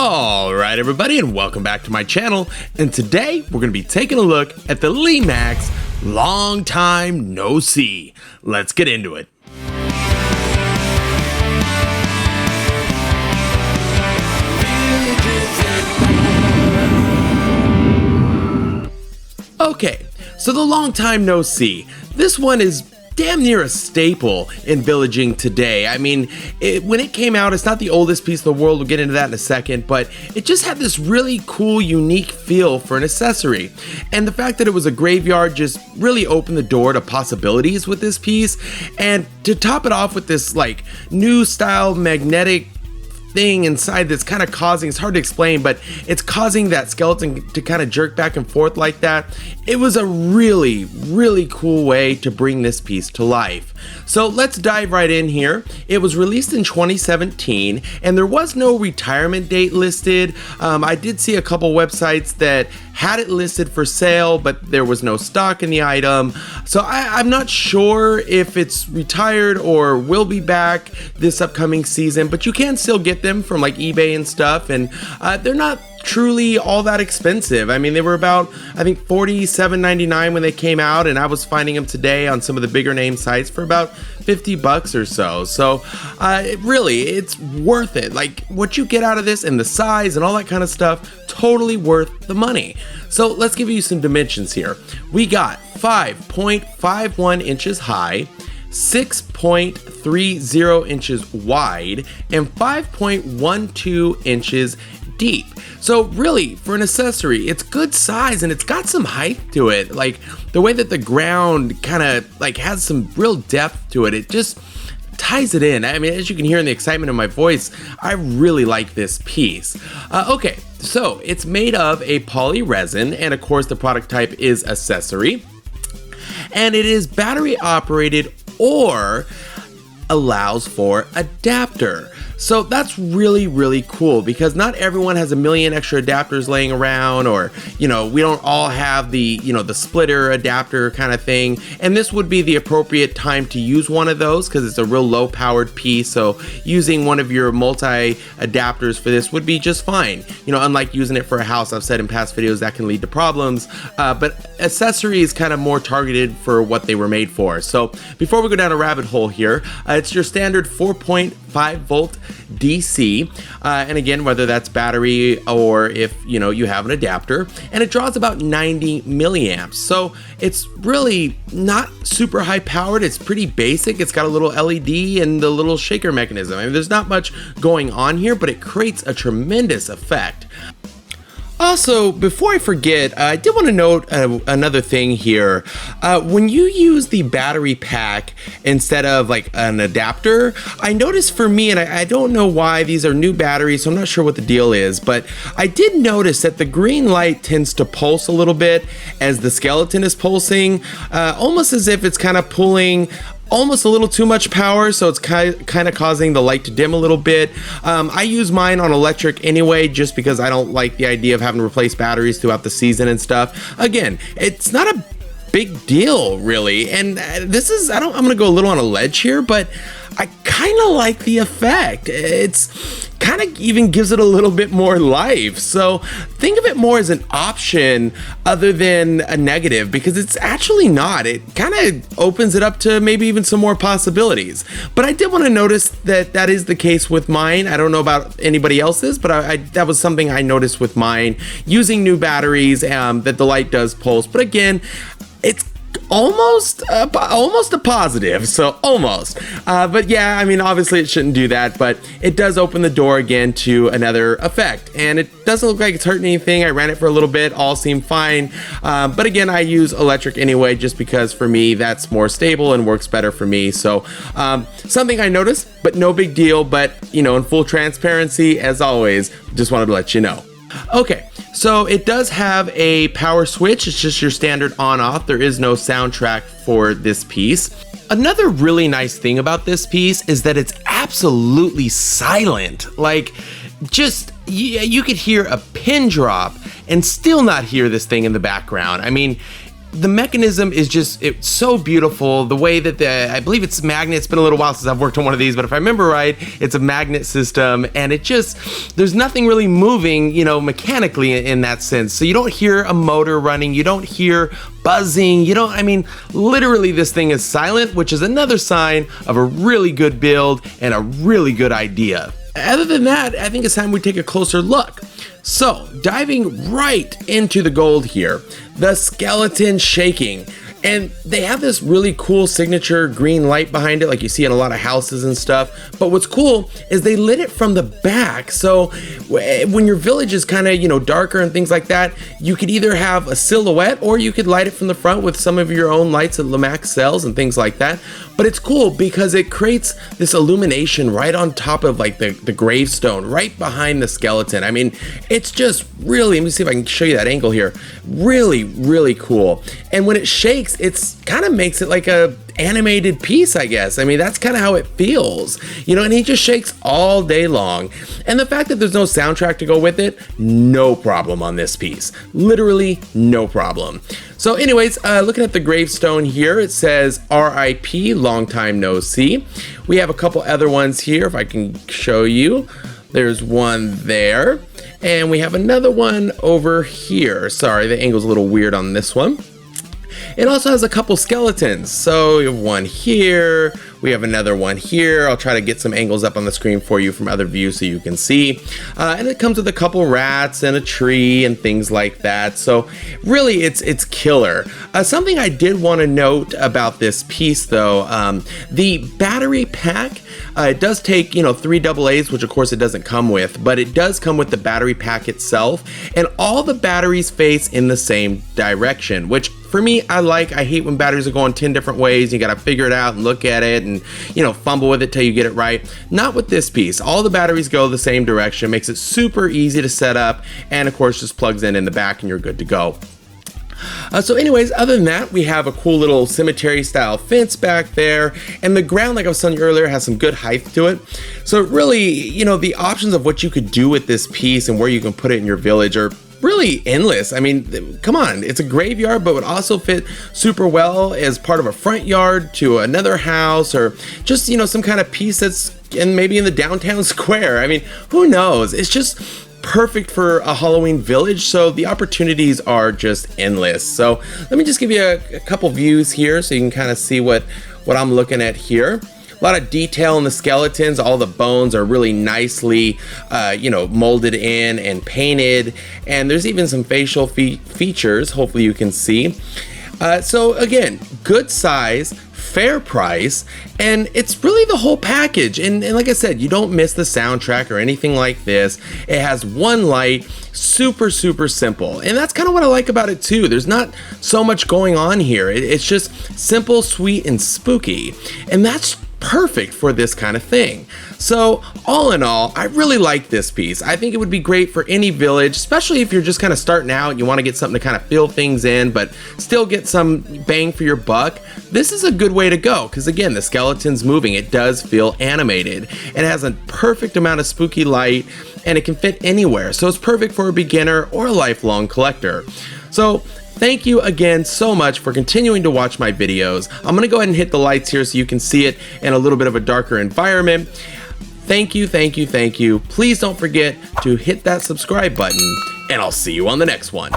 Alright everybody, and welcome back to my channel, and today we're going to be taking a look at the Lemax Long Time No See. Let's get into it. Okay, so the Long Time No See. This one is damn near a staple in villaging today. I mean, when it came out, it's not the oldest piece of the world. We'll get into that in a second, but it just had this really cool, unique feel for an accessory. And the fact that it was a graveyard just really opened the door to possibilities with this piece. And to top it off with this like new style magnetic thing inside that's kind of causing, it's hard to explain, but it's causing that skeleton to kind of jerk back and forth like that. It was a really, really cool way to bring this piece to life. So let's dive right in here. It was released in 2017 and there was no retirement date listed. I did see a couple websites that had it listed for sale, but there was no stock in the item. So I'm not sure if it's retired or will be back this upcoming season, but you can still get them from like eBay and stuff, and they're not truly all that expensive. I mean, they were about, I think, $47.99 when they came out, and I was finding them today on some of the bigger name sites for about $50 or so. So really, it's worth it. Like what you get out of this and the size and all that kind of stuff, totally worth the money. So let's give you some dimensions here. We got 5.51 inches high, 6.30 inches wide, and 5.12 inches deep. So really, for an accessory, it's good size and it's got some height to it. Like the way that the ground kind of like has some real depth to it, it just ties it in. I mean, as you can hear in the excitement of my voice, I really like this piece. Okay, so it's made of a poly resin, and of course the product type is accessory, and it is battery operated or allows for adapter. So that's really, really cool because not everyone has a million extra adapters laying around, or, you know, we don't all have the, you know, the splitter adapter kind of thing. And this would be the appropriate time to use one of those because it's a real low powered piece. So using one of your multi adapters for this would be just fine. You know, unlike using it for a house, I've said in past videos that can lead to problems. But accessory is kind of more targeted for what they were made for. So before we go down a rabbit hole here, it's your standard 4.5 volt DC, and again, whether that's battery or if you know you have an adapter, and it draws about 90 milliamps. So it's really not super high powered. It's pretty basic. It's got a little LED and the little shaker mechanism. I mean, there's not much going on here, but it creates a tremendous effect. Also, before I forget, I did want to note another thing here. When you use the battery pack instead of like an adapter, I noticed for me, and I don't know why, these are new batteries, so I'm not sure what the deal is, but I did notice that the green light tends to pulse a little bit as the skeleton is pulsing, almost as if it's kind of pulling almost a little too much power, so it's kind of causing the light to dim a little bit. I use mine on electric anyway, just because I don't like the idea of having to replace batteries throughout the season and stuff. Again, it's not a big deal really, and this is, I'm gonna go a little on a ledge here, but I kind of like the effect. It's kind of even gives it a little bit more life. So think of it more as an option other than a negative, because it's actually not. It kind of opens it up to maybe even some more possibilities. But I did want to notice that that is the case with mine. I don't know about anybody else's, but that was something I noticed with mine using new batteries, that the light does pulse. But again, it's almost a positive, so almost. But yeah, I mean, obviously it shouldn't do that, but it does open the door again to another effect, and it doesn't look like it's hurting anything. I ran it for a little bit, all seemed fine, but again, I use electric anyway, just because for me that's more stable and works better for me. So something I noticed, but no big deal. But you know, in full transparency, as always, just wanted to let you know. Okay, so it does have a power switch. It's just your standard on-off. There is no soundtrack for this piece. Another really nice thing about this piece is that it's absolutely silent. Like, just, you could hear a pin drop and still not hear this thing in the background. I mean, the mechanism is just, it's so beautiful. The way that I believe it's magnet. It's been a little while since I've worked on one of these, but if I remember right, it's a magnet system, and it just, there's nothing really moving, you know, mechanically in that sense. So you don't hear a motor running, you don't hear buzzing, you don't, I mean, literally this thing is silent, which is another sign of a really good build and a really good idea. Other than that, I think it's time we take a closer look. So, diving right into the gold here, the skeleton shaking. And they have this really cool signature green light behind it, like you see in a lot of houses and stuff. But what's cool is they lit it from the back. So when your village is kind of, you know, darker and things like that, you could either have a silhouette or you could light it from the front with some of your own lights that Lemax sells and things like that. But it's cool because it creates this illumination right on top of like the gravestone, right behind the skeleton. I mean, it's just really, let me see if I can show you that angle here. Really, really cool. And when it shakes, it's kind of makes it like a animated piece, I guess. I mean, that's kind of how it feels, you know, and he just shakes all day long. And the fact that there's no soundtrack to go with it, no problem on this piece. Literally no problem. So anyways, looking at the gravestone here, it says RIP, long time no see. We have a couple other ones here, if I can show you. There's one there, and we have another one over here. Sorry, the angle's a little weird on this one. It also has a couple skeletons. So we have one here, we have another one here. I'll try to get some angles up on the screen for you from other views so you can see. And it comes with a couple rats and a tree and things like that. So really it's killer. Something I did want to note about this piece though, the battery pack, it does take, you know, 3 AA's, which of course it doesn't come with, but it does come with the battery pack itself, and all the batteries face in the same direction, which for me, I hate when batteries are going 10 different ways. You gotta figure it out and look at it and, you know, fumble with it till you get it right. Not with this piece. All the batteries go the same direction, makes it super easy to set up, and of course just plugs in the back and you're good to go. So anyways, other than that, we have a cool little cemetery style fence back there, and the ground, like I was telling you earlier, has some good height to it. So really, you know, the options of what you could do with this piece and where you can put it in your village are really endless. I mean, come on, it's a graveyard, but would also fit super well as part of a front yard to another house, or just, you know, some kind of piece that's maybe in the downtown square. I mean, who knows? It's just perfect for a Halloween village, so the opportunities are just endless. So let me just give you a couple views here so you can kind of see what I'm looking at here. A lot of detail in the skeletons. All the bones are really nicely, you know, molded in and painted, and there's even some facial features, hopefully you can see. So again, good size, fair price, and it's really the whole package. And like I said, you don't miss the soundtrack or anything like this. It has one light, super simple, and that's kind of what I like about it too. There's not so much going on here. It's just simple, sweet, and spooky, and that's perfect for this kind of thing. So all in all, I really like this piece. I think it would be great for any village, especially if you're just kind of starting out and you want to get something to kind of fill things in but still get some bang for your buck. This is a good way to go because again, the skeleton's moving. It does feel animated. It has a perfect amount of spooky light and it can fit anywhere. So it's perfect for a beginner or a lifelong collector. So thank you again so much for continuing to watch my videos. I'm gonna go ahead and hit the lights here so you can see it in a little bit of a darker environment. Thank you. Please don't forget to hit that subscribe button, and I'll see you on the next one.